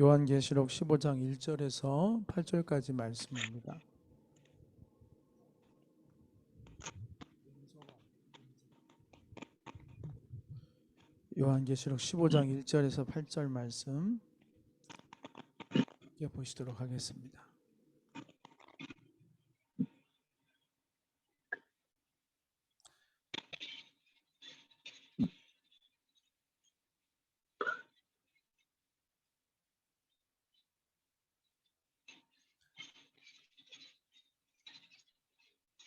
요한계시록 15장 1절에서 8절까지 말씀입니다. 요한계시록 15장 1절에서 8절 말씀 보시도록 하겠습니다.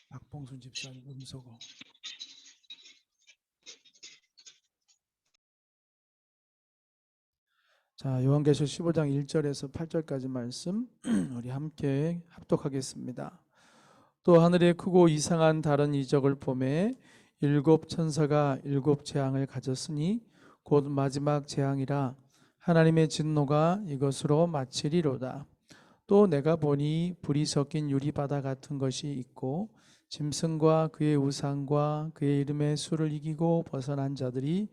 박봉순 집사님 음소거. 자, 요한계시록 15장 1절에서 8절까지 말씀 우리 함께 합독하겠습니다. 또 하늘에 크고 이상한 다른 이적을 보매 일곱 천사가 일곱 재앙을 가졌으니 곧 마지막 재앙이라 하나님의 진노가 이것으로 마치리로다. 또 내가 보니 불이 섞인 유리바다 같은 것이 있고 짐승과 그의 우상과 그의 이름의 수를 이기고 벗어난 자들이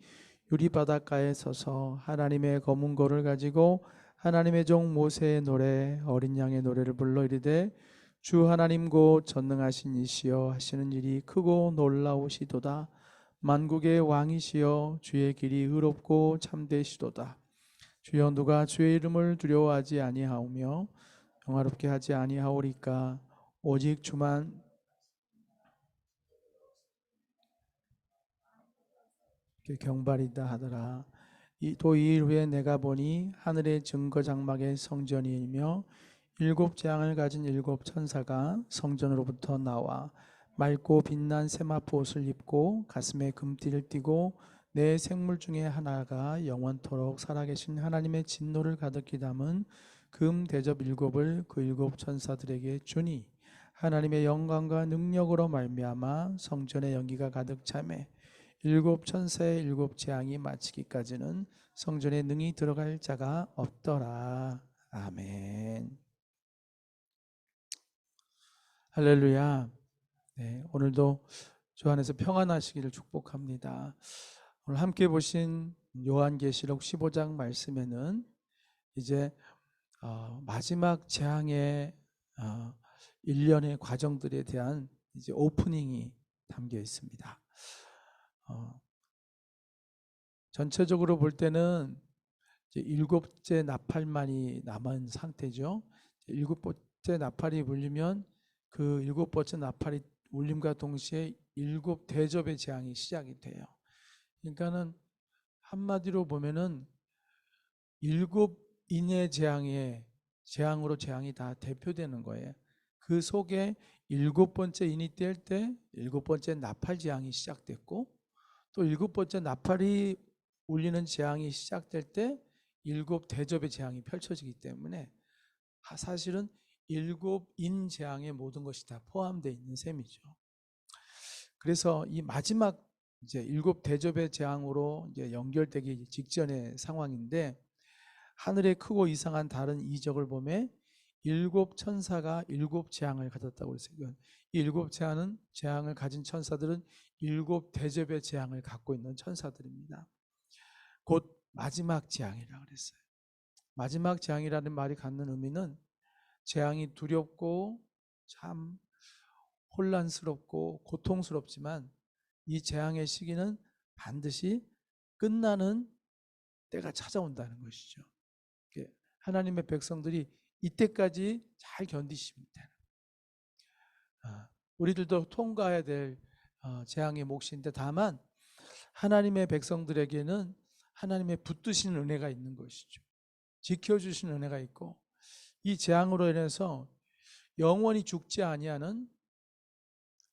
유리바닷가에 서서 하나님의 검은 고를 가지고 하나님의 종 모세의 노래 어린 양의 노래를 불러 이르되 주 하나님 곧 전능하신 이시여 하시는 일이 크고 놀라우시도다. 만국의 왕이시여 주의 길이 의롭고 참되시도다. 주여 누가 주의 이름을 두려워하지 아니하오며 영화롭게 하지 아니하오리까. 오직 주만 경발이다 하더라. 또 이 일 후에 내가 보니 하늘의 증거 장막의 성전이며 일곱 재앙을 가진 일곱 천사가 성전으로부터 나와 맑고 빛난 세마포 옷을 입고 가슴에 금띠를 띠고 내 생물 중에 하나가 영원토록 살아계신 하나님의 진노를 가득히 담은 금 대접 일곱을 그 일곱 천사들에게 주니 하나님의 영광과 능력으로 말미암아 성전의 연기가 가득 차매 일곱 천사의 일곱 재앙이 마치기까지는 성전에 능히 들어갈 자가 없더라. 아멘. 할렐루야. 네, 오늘도 주 안에서 평안하시기를 축복합니다. 오늘 함께 보신 요한계시록 15장 말씀에는 이제 마지막 재앙의 일련의 과정들에 대한 이제 오프닝이 담겨 있습니다. 전체적으로 볼 때는 이제 일곱째 나팔만이 남은 상태죠. 일곱 번째 나팔이 울리면 그 일곱 번째 나팔이 울림과 동시에 일곱 대접의 재앙이 시작이 돼요. 그러니까는 한마디로 보면은 일곱 인의 재앙으로 재앙이 다 대표되는 거예요. 그 속에 일곱 번째 인이 뗄 때 일곱 번째 나팔 재앙이 시작됐고 또 일곱 번째 나팔이 울리는 재앙이 시작될 때 일곱 대접의 재앙이 펼쳐지기 때문에 사실은 일곱 인 재앙의 모든 것이 다 포함되어 있는 셈이죠. 그래서 이 마지막 이제 일곱 대접의 재앙으로 이제 연결되기 직전의 상황인데 하늘에 크고 이상한 다른 이적을 보매 일곱 천사가 일곱 재앙을 가졌다고 했어요. 이 일곱 재앙을 가진 천사들은 일곱 대접의 재앙을 갖고 있는 천사들입니다. 곧 마지막 재앙이라고 그랬어요. 마지막 재앙이라는 말이 갖는 의미는 재앙이 두렵고 참 혼란스럽고 고통스럽지만 이 재앙의 시기는 반드시 끝나는 때가 찾아온다는 것이죠. 하나님의 백성들이 이때까지 잘 견디시면 돼요. 우리들도 통과해야 될 재앙의 몫인데 다만 하나님의 백성들에게는 하나님의 붙드시는 은혜가 있는 것이죠. 지켜주시는 은혜가 있고 이 재앙으로 인해서 영원히 죽지 아니하는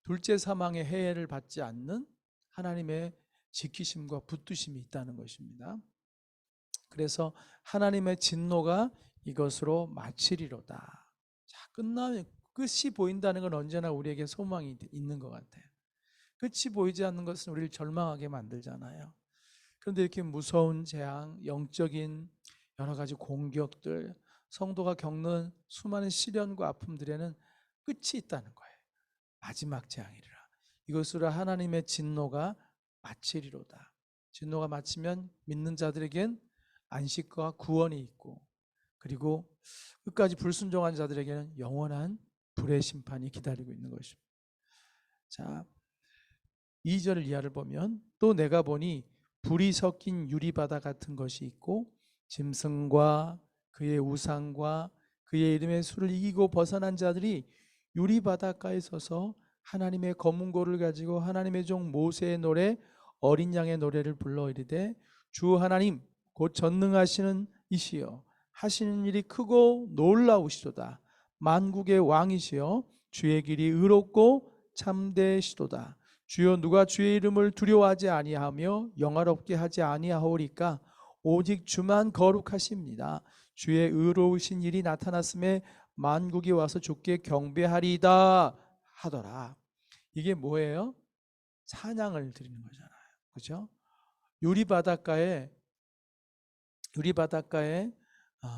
둘째 사망의 해를 받지 않는 하나님의 지키심과 붙드심이 있다는 것입니다. 그래서 하나님의 진노가 이것으로 마치리로다. 자, 끝나면 끝이 보인다는 건 언제나 우리에게 소망이 있는 것 같아요. 끝이 보이지 않는 것은 우리를 절망하게 만들잖아요. 그런데 이렇게 무서운 재앙, 영적인 여러 가지 공격들, 성도가 겪는 수많은 시련과 아픔들에는 끝이 있다는 거예요. 마지막 재앙이라. 이것으로 하나님의 진노가 마치리로다. 진노가 마치면 믿는 자들에겐 안식과 구원이 있고 그리고 끝까지 불순종한 자들에게는 영원한 불의 심판이 기다리고 있는 것입니다. 자, 2절 이하를 보면 또 내가 보니 불이 섞인 유리바다 같은 것이 있고 짐승과 그의 우상과 그의 이름의 수를 이기고 벗어난 자들이 유리바닷가에 서서 하나님의 검은고를 가지고 하나님의 종 모세의 노래 어린 양의 노래를 불러 이르되 주 하나님 곧 전능하시는 이시여 하시는 일이 크고 놀라우시도다. 만국의 왕이시여 주의 길이 의롭고 참되시도다. 주여 누가 주의 이름을 두려워하지 아니하며 영화롭게 하지 아니하오리까 오직 주만 거룩하십니다. 주의 의로우신 일이 나타났음에 만국이 와서 주께 경배하리이다 하더라. 이게 뭐예요? 찬양을 드리는 거잖아요. 그렇죠? 유리바닷가에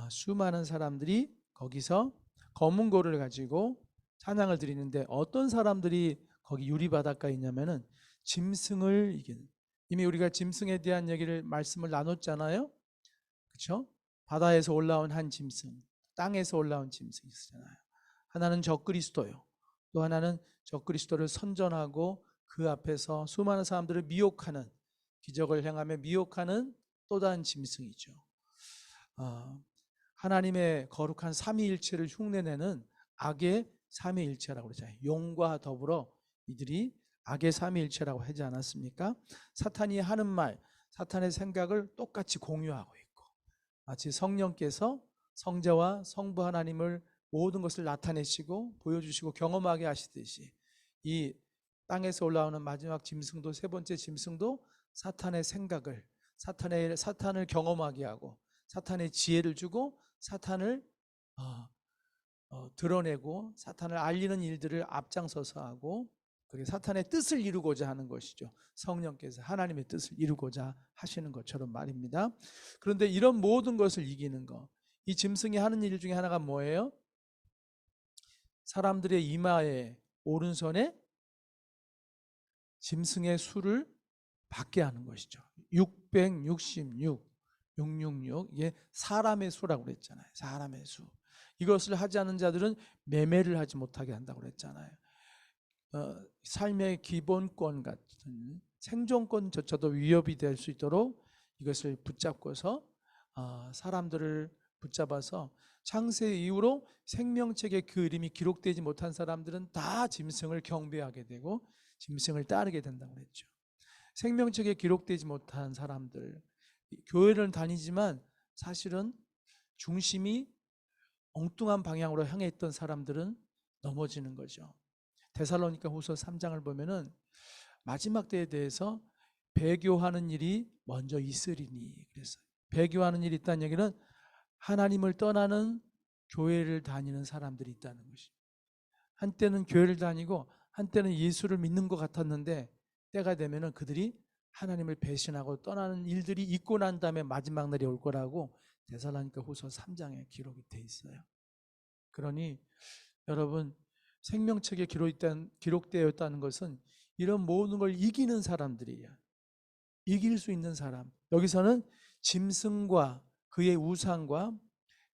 수많은 사람들이 거기서 검은 고를 가지고 찬양을 드리는데 어떤 사람들이 거기 유리바닷가에 있냐면은 짐승을 이기는, 이미 우리가 짐승에 대한 얘기를 말씀을 나눴잖아요. 그렇죠? 바다에서 올라온 한 짐승, 땅에서 올라온 짐승이 있잖아요. 하나는 적그리스도요. 또 하나는 적그리스도를 선전하고 그 앞에서 수많은 사람들을 미혹하는, 기적을 행하며 미혹하는 또 다른 짐승이죠. 하나님의 거룩한 삼위일체를 흉내내는 악의 삼위일체라고 그러잖아요. 용과 더불어 이들이 악의 삼위일체라고 하지 않았습니까? 사탄이 하는 말, 사탄의 생각을 똑같이 공유하고 있고, 마치 성령께서 성자와 성부 하나님을 모든 것을 나타내시고 보여주시고 경험하게 하시듯이 이 땅에서 올라오는 마지막 짐승도, 세 번째 짐승도 사탄의 생각을, 사탄을 경험하게 하고 사탄의 지혜를 주고 사탄을 드러내고 사탄을 알리는 일들을 앞장서서 하고, 그게 사탄의 뜻을 이루고자 하는 것이죠. 성령께서 하나님의 뜻을 이루고자 하시는 것처럼 말입니다. 그런데 이런 모든 것을 이기는 것, 이 짐승이 하는 일 중에 하나가 뭐예요? 사람들의 이마에, 오른손에 짐승의 수를 받게 하는 것이죠. 666, 666, 이게 사람의 수라고 그랬잖아요. 사람의 수. 이것을 하지 않는 자들은 매매를 하지 못하게 한다고 그랬잖아요. 삶의 기본권 같은 생존권조차도 위협이 될 수 있도록 이것을 붙잡고서 사람들을 붙잡아서 창세 이후로 생명책에 그 이름이 기록되지 못한 사람들은 다 짐승을 경배하게 되고 짐승을 따르게 된다고 그랬죠. 생명책에 기록되지 못한 사람들, 교회를 다니지만 사실은 중심이 엉뚱한 방향으로 향해 있던 사람들은 넘어지는 거죠. 데살로니가 후서 3장을 보면은 마지막 때에 대해서 배교하는 일이 먼저 있으리니, 그래서 배교하는 일이 있다는 얘기는 하나님을 떠나는 교회를 다니는 사람들이 있다는 것이. 한때는 교회를 다니고 한때는 예수를 믿는 것 같았는데 때가 되면은 그들이 하나님을 배신하고 떠나는 일들이 있고 난 다음에 마지막 날이 올 거라고 데살로니가 후서 3장에 기록이 돼 있어요. 그러니 여러분, 생명책에 기록되어 있다는 것은 이런 모든 걸 이기는 사람들이에요. 이길 수 있는 사람. 여기서는 짐승과 그의 우상과,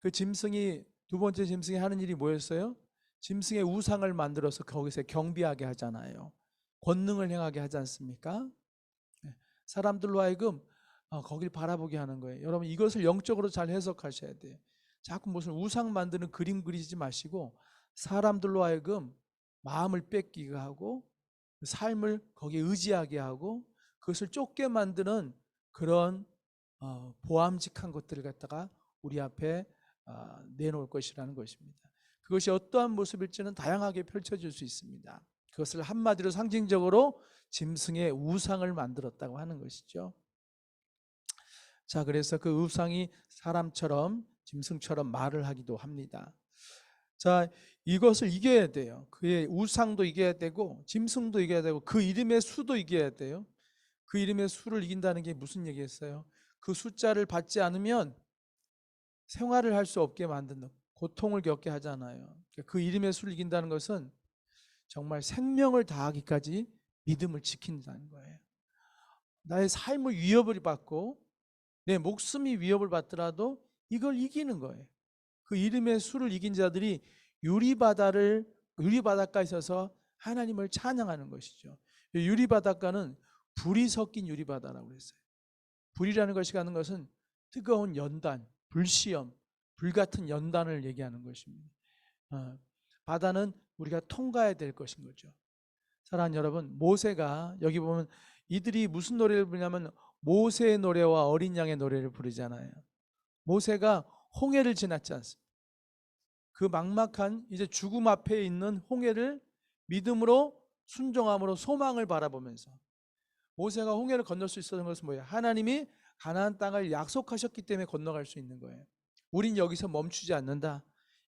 그 짐승이, 두 번째 짐승이 하는 일이 뭐였어요? 짐승의 우상을 만들어서 거기서 경배하게 하잖아요. 권능을 행하게 하지 않습니까? 사람들로 하여금 거길 바라보게 하는 거예요. 여러분, 이것을 영적으로 잘 해석하셔야 돼요. 자꾸 무슨 우상 만드는 그림 그리지 마시고 사람들로 하여금 마음을 뺏기게 하고 삶을 거기에 의지하게 하고 그것을 쫓게 만드는 그런 보암직한 것들을 갖다가 우리 앞에 내놓을 것이라는 것입니다. 그것이 어떠한 모습일지는 다양하게 펼쳐질 수 있습니다. 그것을 한마디로 상징적으로 짐승의 우상을 만들었다고 하는 것이죠. 자, 그래서 그 우상이 사람처럼, 짐승처럼 말을 하기도 합니다. 자, 이것을 이겨야 돼요. 그의 우상도 이겨야 되고 짐승도 이겨야 되고 그 이름의 수도 이겨야 돼요. 그 이름의 수를 이긴다는 게 무슨 얘기겠어요? 그 숫자를 받지 않으면 생활을 할 수 없게 만드는, 고통을 겪게 하잖아요. 그 이름의 수를 이긴다는 것은 정말 생명을 다하기까지 믿음을 지킨다는 거예요. 나의 삶을 위협을 받고 내 목숨이 위협을 받더라도 이걸 이기는 거예요. 그 이름의 수를 이긴 자들이 유리바닷가에 있어서 하나님을 찬양하는 것이죠. 유리바닷가는 불이 섞인 유리바다라고 그랬어요. 불이라는 것이 가는 것은 뜨거운 연단, 불시험, 불같은 연단을 얘기하는 것입니다. 바다는 우리가 통과해야 될 것인 거죠. 사랑하는 여러분, 모세가 여기 보면 이들이 무슨 노래를 부르냐면 모세의 노래와 어린 양의 노래를 부르잖아요. 모세가 홍해를 지났지 않습니까? 그 막막한 이제 죽음 앞에 있는 홍해를 믿음으로 순종함으로 소망을 바라보면서, 모세가 홍해를 건널 수 있었던 것은 뭐예요? 하나님이 가나안 땅을 약속하셨기 때문에 건너갈 수 있는 거예요. 우린 여기서 멈추지 않는다.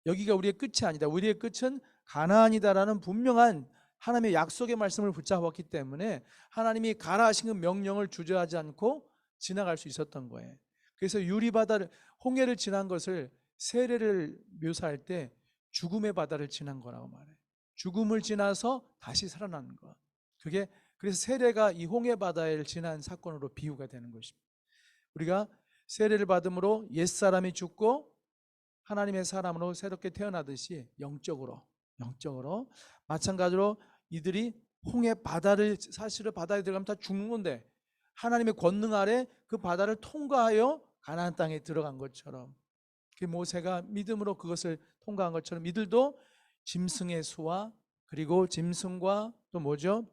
여기가 우리의 끝이 아니다. 우리의 끝은 가나안이다라는 분명한 하나님의 약속의 말씀을 붙잡았기 때문에 하나님이 가라 하신 그 명령을 주저하지 않고 지나갈 수 있었던 거예요. 그래서 유리바다를, 홍해를 지난 것을 세례를 묘사할 때 죽음의 바다를 지난 거라고 말해요. 죽음을 지나서 다시 살아나는 거. 그게 그래서 세례가 이 홍해 바다를 지난 사건으로 비유가 되는 것입니다. 우리가 세례를 받음으로 옛사람이 죽고 하나님의 사람으로 새롭게 태어나듯이 영적으로 마찬가지로 이들이 홍해 바다를, 사실은 바다에 들어가면 다 죽는 건데 하나님의 권능 아래 그 바다를 통과하여 가나안 땅에 들어간 것처럼, 그 모세가 믿음으로 그것을 통과한 것처럼 이들도 짐승의 수와 그리고 짐승과 또 뭐죠?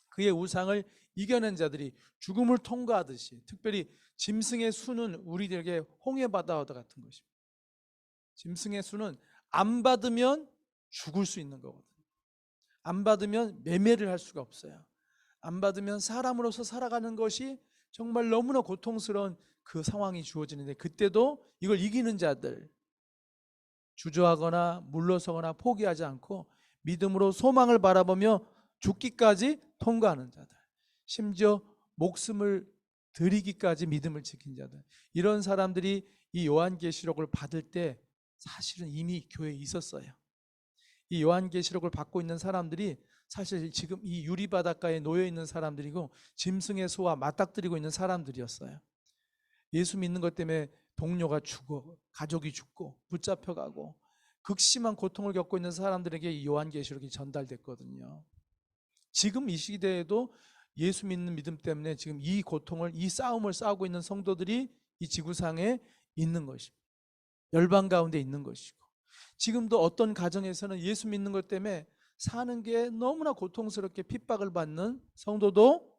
그의 우상을 이겨낸 자들이 죽음을 통과하듯이, 특별히 짐승의 수는 우리들에게 홍해 바다와 같은 것입니다. 짐승의 수는 안 받으면 죽을 수 있는 거거든요. 안 받으면 매매를 할 수가 없어요. 안 받으면 사람으로서 살아가는 것이 정말 너무나 고통스러운 그 상황이 주어지는데, 그때도 이걸 이기는 자들, 주저하거나 물러서거나 포기하지 않고 믿음으로 소망을 바라보며 죽기까지 통과하는 자들, 심지어 목숨을 드리기까지 믿음을 지킨 자들, 이런 사람들이 이 요한계시록을 받을 때 사실은 이미 교회에 있었어요. 이 요한계시록을 받고 있는 사람들이 사실 지금 이 유리바닷가에 놓여 있는 사람들이고 짐승의 소와 맞닥뜨리고 있는 사람들이었어요. 예수 믿는 것 때문에 동료가 죽고 가족이 죽고 붙잡혀가고 극심한 고통을 겪고 있는 사람들에게 이 요한계시록이 전달됐거든요. 지금 이 시대에도 예수 믿는 믿음 때문에 지금 이 고통을, 이 싸움을 싸우고 있는 성도들이 이 지구상에 있는 것입니다. 열방 가운데 있는 것이고, 지금도 어떤 가정에서는 예수 믿는 것 때문에 사는 게 너무나 고통스럽게 핍박을 받는 성도도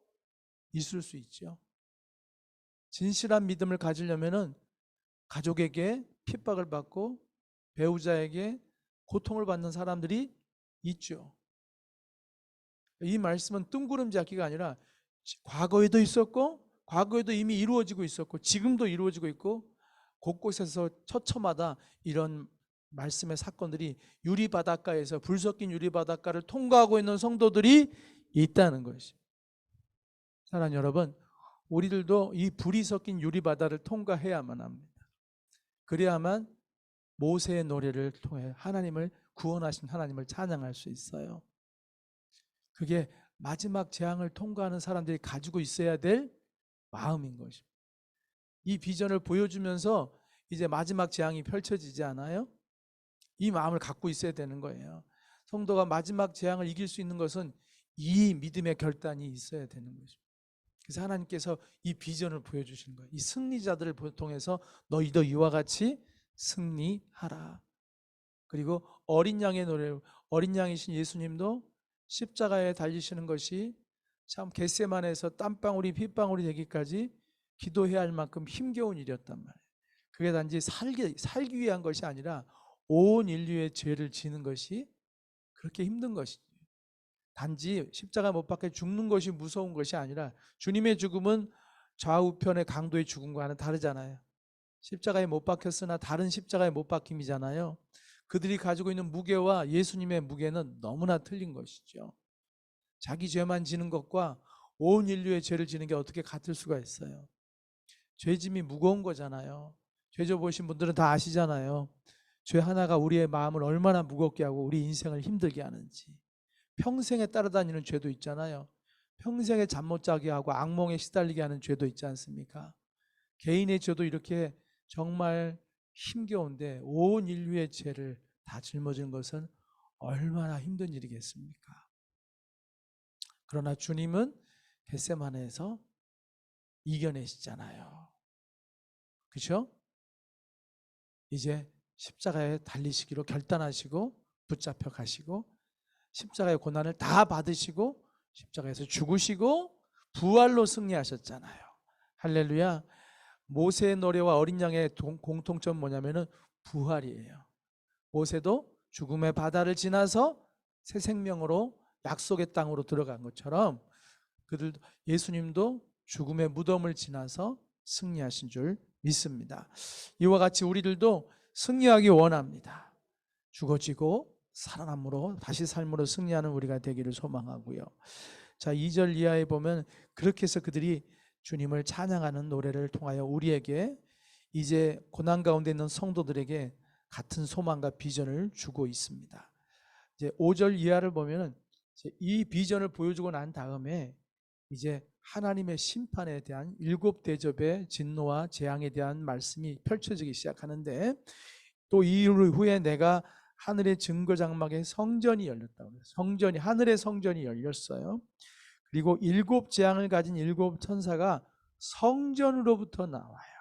있을 수 있죠. 진실한 믿음을 가지려면은 가족에게 핍박을 받고 배우자에게 고통을 받는 사람들이 있죠. 이 말씀은 뜬구름 잡기가 아니라 과거에도 있었고 과거에도 이미 이루어지고 있었고 지금도 이루어지고 있고 곳곳에서 처처마다 이런 말씀의 사건들이 유리바닷가에서, 불 섞인 유리바닷가를 통과하고 있는 성도들이 있다는 것이. 사랑하는 여러분, 우리들도 이 불이 섞인 유리바다를 통과해야만 합니다. 그래야만 모세의 노래를 통해 하나님을, 구원하신 하나님을 찬양할 수 있어요. 그게 마지막 재앙을 통과하는 사람들이 가지고 있어야 될 마음인 것입니다. 이 비전을 보여주면서 이제 마지막 재앙이 펼쳐지지 않아요? 이 마음을 갖고 있어야 되는 거예요. 성도가 마지막 재앙을 이길 수 있는 것은 이 믿음의 결단이 있어야 되는 것입니다. 그래서 하나님께서 이 비전을 보여주시는 거예요. 이 승리자들을 통해서 너희도 이와 같이 승리하라. 그리고 어린 양의 노래, 어린 양이신 예수님도 십자가에 달리시는 것이 참 겟세마네에서 땀방울이 핏방울이 되기까지 기도해야 할 만큼 힘겨운 일이었단 말이에요. 그게 단지 살기 위한 것이 아니라 온 인류의 죄를 지는 것이 그렇게 힘든 것이지. 단지 십자가 못 박혀 죽는 것이 무서운 것이 아니라 주님의 죽음은 좌우편의 강도의 죽음과는 다르잖아요. 십자가에 못 박혔으나 다른 십자가에 못 박힘이잖아요. 그들이 가지고 있는 무게와 예수님의 무게는 너무나 틀린 것이죠. 자기 죄만 지는 것과 온 인류의 죄를 지는 게 어떻게 같을 수가 있어요. 죄짐이 무거운 거잖아요. 죄져 보신 분들은 다 아시잖아요. 죄 하나가 우리의 마음을 얼마나 무겁게 하고 우리 인생을 힘들게 하는지. 평생에 따라다니는 죄도 있잖아요. 평생에 잠 못 자게 하고 악몽에 시달리게 하는 죄도 있지 않습니까? 개인의 죄도 이렇게 정말 힘겨운데 온 인류의 죄를 다 짊어지는 것은 얼마나 힘든 일이겠습니까? 그러나 주님은 겟세마네에서 이겨내시잖아요. 그렇죠? 이제 십자가에 달리시기로 결단하시고 붙잡혀 가시고 십자가의 고난을 다 받으시고 십자가에서 죽으시고 부활로 승리하셨잖아요. 할렐루야. 모세의 노래와 어린 양의 공통점 뭐냐면은 부활이에요. 모세도 죽음의 바다를 지나서 새 생명으로 약속의 땅으로 들어간 것처럼 그들도 예수님도 죽음의 무덤을 지나서 승리하신 줄 믿습니다. 이와 같이 우리들도 승리하기 원합니다. 죽어지고 살아남으로 다시 삶으로 승리하는 우리가 되기를 소망하고요. 자, 2절 이하에 보면 그렇게 해서 그들이 주님을 찬양하는 노래를 통하여 우리에게 이제 고난 가운데 있는 성도들에게 같은 소망과 비전을 주고 있습니다. 이제 5절 이하를 보면은 이 비전을 보여주고 난 다음에 이제 하나님의 심판에 대한 7 대접의 진노와 재앙에 대한 말씀이 펼쳐지기 시작하는데 또 이후에 내가 하늘의 증거 장막에 성전이 열렸다고 해요. 성전이 하늘의 성전이 열렸어요. 그리고 7 재앙을 가진 7 천사가 성전으로부터 나와요.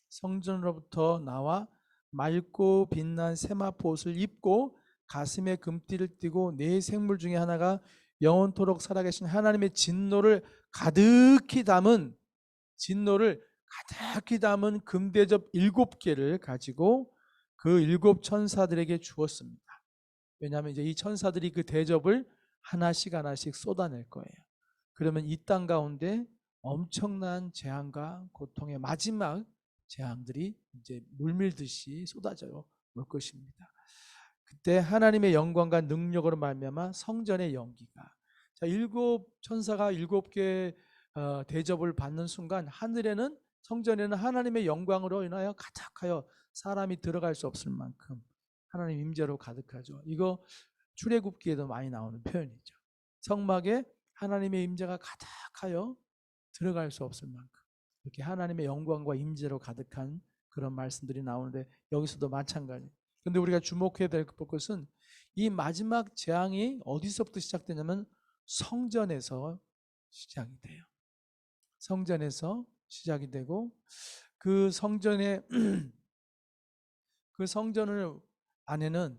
성전으로부터 나와 맑고 빛난 세마포 옷을 입고 가슴에 금띠를 띠고 네 생물 중에 하나가 영원토록 살아계신 하나님의 진노를 가득히 담은 금대접 7개를 가지고 그 7 천사들에게 주었습니다. 왜냐하면 이제 이 천사들이 그 대접을 하나씩 쏟아낼 거예요. 그러면 이 땅 가운데 엄청난 재앙과 고통의 마지막 재앙들이 이제 물밀듯이 쏟아져 올 것입니다. 그때 하나님의 영광과 능력으로 말미암아 성전의 연기가 7 천사가 7개 대접을 받는 순간 하늘에는 성전에는 하나님의 영광으로 인하여 가득하여 사람이 들어갈 수 없을 만큼 하나님 임재로 가득하죠. 이거 출애굽기에도 많이 나오는 표현이죠. 성막에 하나님의 임재가 가득하여 들어갈 수 없을 만큼 이렇게 하나님의 영광과 임재로 가득한 그런 말씀들이 나오는데 여기서도 마찬가지. 그런데 우리가 주목해야 될 것은 이 마지막 재앙이 어디서부터 시작되냐면 성전에서 시작이 돼요. 성전에서 시작이 되고 그 성전의 그 성전을 안에는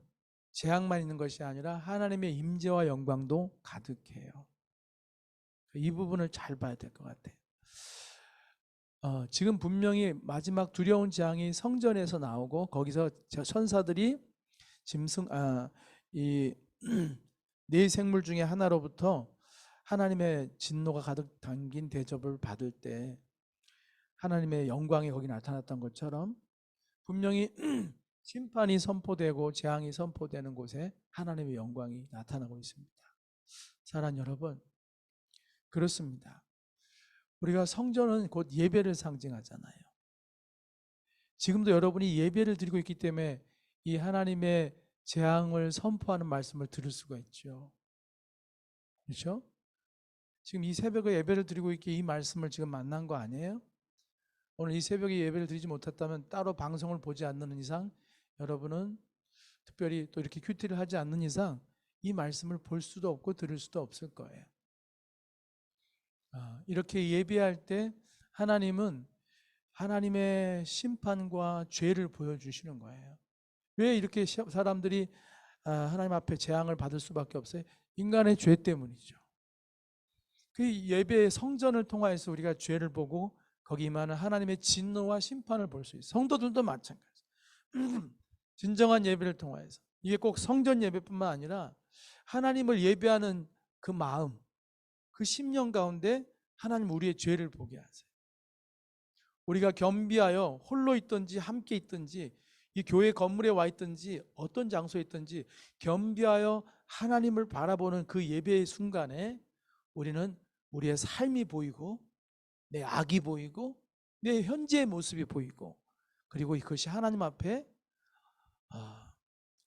재앙만 있는 것이 아니라 하나님의 임재와 영광도 가득해요. 이 부분을 잘 봐야 될 것 같아요. 지금 분명히 마지막 두려운 재앙이 성전에서 나오고 거기서 천사들이 이 네 생물 중에 하나로부터 하나님의 진노가 가득 담긴 대접을 받을 때 하나님의 영광이 거기 나타났던 것처럼 분명히 심판이 선포되고 재앙이 선포되는 곳에 하나님의 영광이 나타나고 있습니다. 사랑하는 여러분, 그렇습니다. 우리가 성전은 곧 예배를 상징하잖아요. 지금도 여러분이 예배를 드리고 있기 때문에 이 하나님의 재앙을 선포하는 말씀을 들을 수가 있죠. 그렇죠? 지금 이 새벽에 예배를 드리고 있기에 이 말씀을 지금 만난 거 아니에요? 오늘 이 새벽에 예배를 드리지 못했다면 따로 방송을 보지 않는 이상 여러분은 특별히 또 이렇게 큐티를 하지 않는 이상 이 말씀을 볼 수도 없고 들을 수도 없을 거예요. 이렇게 예배할 때 하나님은 하나님의 심판과 죄를 보여주시는 거예요. 왜 이렇게 사람들이 하나님 앞에 재앙을 받을 수밖에 없어요? 인간의 죄 때문이죠. 그 예배의 성전을 통하여서 우리가 죄를 보고 거기 임하는 하나님의 진노와 심판을 볼 수 있어요. 성도들도 마찬가지. 진정한 예배를 통하여서 이게 꼭 성전 예배뿐만 아니라 하나님을 예배하는 그 마음, 그 심령 가운데 하나님 우리의 죄를 보게 하세요. 우리가 겸비하여 홀로 있든지 함께 있든지 이 교회 건물에 와 있든지 어떤 장소에 있든지 겸비하여 하나님을 바라보는 그 예배의 순간에 우리는 우리의 삶이 보이고 내 악이 보이고 내 현재의 모습이 보이고 그리고 이것이 하나님 앞에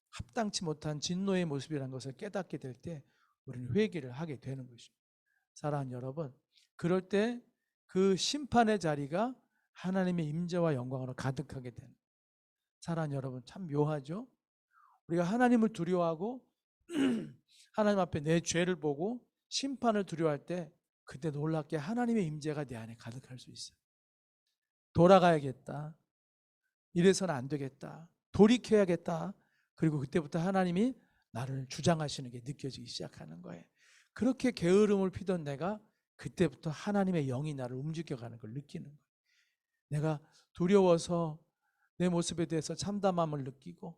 합당치 못한 진노의 모습이라는 것을 깨닫게 될 때 우리는 회개를 하게 되는 것입니다. 사랑하는 여러분, 그럴 때 그 심판의 자리가 하나님의 임재와 영광으로 가득하게 되는 사랑하는 여러분, 참 묘하죠? 우리가 하나님을 두려워하고 하나님 앞에 내 죄를 보고 심판을 두려워할 때 그때 놀랍게 하나님의 임재가 내 안에 가득할 수 있어요. 돌아가야겠다. 이래서는 안 되겠다. 돌이켜야겠다. 그리고 그때부터 하나님이 나를 주장하시는 게 느껴지기 시작하는 거예요. 그렇게 게으름을 피던 내가 그때부터 하나님의 영이 나를 움직여가는 걸 느끼는 거예요. 내가 두려워서 내 모습에 대해서 참담함을 느끼고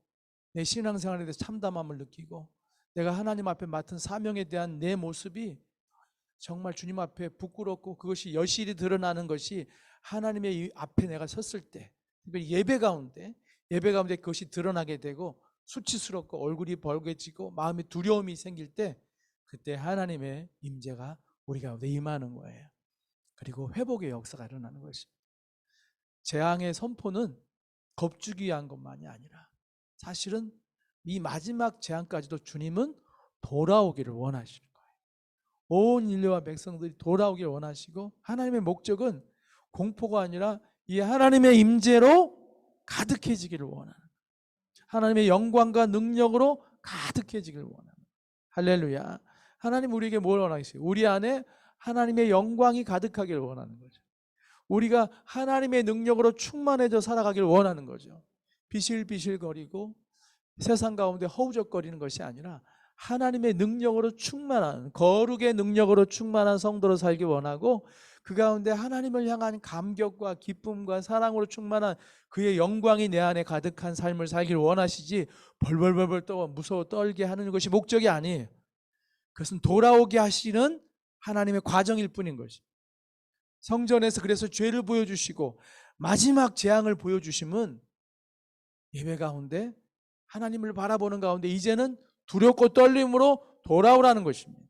내 신앙생활에 대해서 참담함을 느끼고 내가 하나님 앞에 맡은 사명에 대한 내 모습이 정말 주님 앞에 부끄럽고 그것이 여실히 드러나는 것이 하나님의 앞에 내가 섰을 때 예배 가운데 그것이 드러나게 되고 수치스럽고 얼굴이 벌개지고 마음에 두려움이 생길 때 그때 하나님의 임재가 우리 가운데 임하는 거예요. 그리고 회복의 역사가 일어나는 것입니다. 재앙의 선포는 겁주기 위한 것만이 아니라 사실은 이 마지막 재앙까지도 주님은 돌아오기를 원하시는 거예요. 온 인류와 백성들이 돌아오기를 원하시고 하나님의 목적은 공포가 아니라 이 하나님의 임재로 가득해지기를 원하는 거예요. 하나님의 영광과 능력으로 가득해지기를 원하는 거예요. 할렐루야. 하나님 우리에게 뭘 원하시어요? 우리 안에 하나님의 영광이 가득하기를 원하는 거죠. 우리가 하나님의 능력으로 충만해져 살아가기를 원하는 거죠. 비실비실거리고 세상 가운데 허우적거리는 것이 아니라 하나님의 능력으로 충만한, 거룩의 능력으로 충만한 성도로 살기 원하고 그 가운데 하나님을 향한 감격과 기쁨과 사랑으로 충만한 그의 영광이 내 안에 가득한 삶을 살기를 원하시지 벌벌벌벌 떠 무서워 떨게 하는 것이 목적이 아니에요. 그것은 돌아오게 하시는 하나님의 과정일 뿐인 것입니다. 성전에서 그래서 죄를 보여주시고 마지막 재앙을 보여주심은 예배 가운데 하나님을 바라보는 가운데 이제는 두렵고 떨림으로 돌아오라는 것입니다.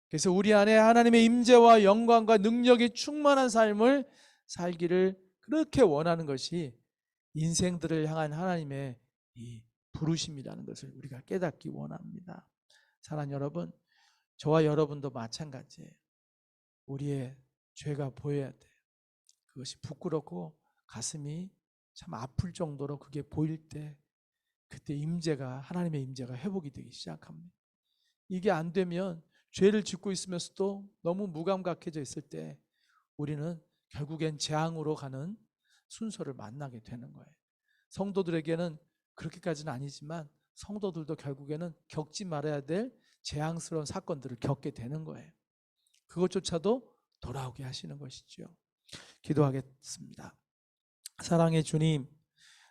그래서 우리 안에 하나님의 임재와 영광과 능력이 충만한 삶을 살기를 그렇게 원하는 것이 인생들을 향한 하나님의 이 부르심이라는 것을 우리가 깨닫기 원합니다. 사랑하는 여러분, 저와 여러분도 마찬가지예요. 우리의 죄가 보여야 돼요. 그것이 부끄럽고 가슴이 참 아플 정도로 그게 보일 때 그때 임재가 하나님의 임재가 회복이 되기 시작합니다. 이게 안 되면 죄를 짓고 있으면서도 너무 무감각해져 있을 때 우리는 결국엔 재앙으로 가는 순서를 만나게 되는 거예요. 성도들에게는 그렇게까지는 아니지만 성도들도 결국에는 겪지 말아야 될 재앙스러운 사건들을 겪게 되는 거예요. 그것조차도 돌아오게 하시는 것이죠. 기도하겠습니다. 사랑의 주님,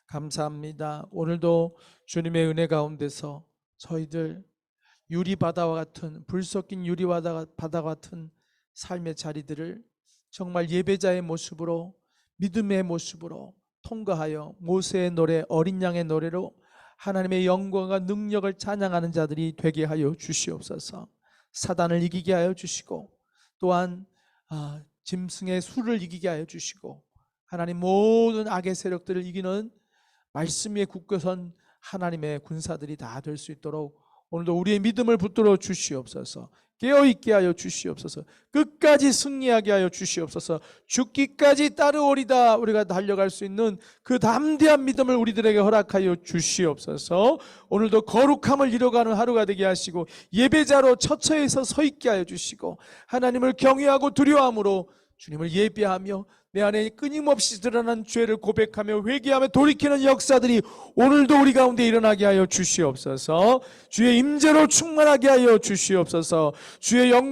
감사합니다. 오늘도 주님의 은혜 가운데서 저희들 유리바다와 같은 불 섞인 유리바다 같은 삶의 자리들을 정말 예배자의 모습으로 믿음의 모습으로 통과하여 모세의 노래, 어린 양의 노래로 하나님의 영광과 능력을 찬양하는 자들이 되게 하여 주시옵소서. 사단을 이기게 하여 주시고 또한 짐승의 수를 이기게 하여 주시고 하나님 모든 악의 세력들을 이기는 말씀 위에 굳건선 하나님의 군사들이 다 될 수 있도록 오늘도 우리의 믿음을 붙들어 주시옵소서. 깨어있게 하여 주시옵소서. 끝까지 승리하게 하여 주시옵소서. 죽기까지 따르오리다 우리가 달려갈 수 있는 그 담대한 믿음을 우리들에게 허락하여 주시옵소서. 오늘도 거룩함을 이뤄가는 하루가 되게 하시고 예배자로 처처에서 서 있게 하여 주시고 하나님을 경외하고 두려워함으로 주님을 예배하며 내 안에 끊임없이 드러난 죄를 고백하며 회개하며 돌이키는 역사들이 오늘도 우리 가운데 일어나게 하여 주시옵소서. 주의 임재로 충만하게 하여 주시옵소서. 주의 영광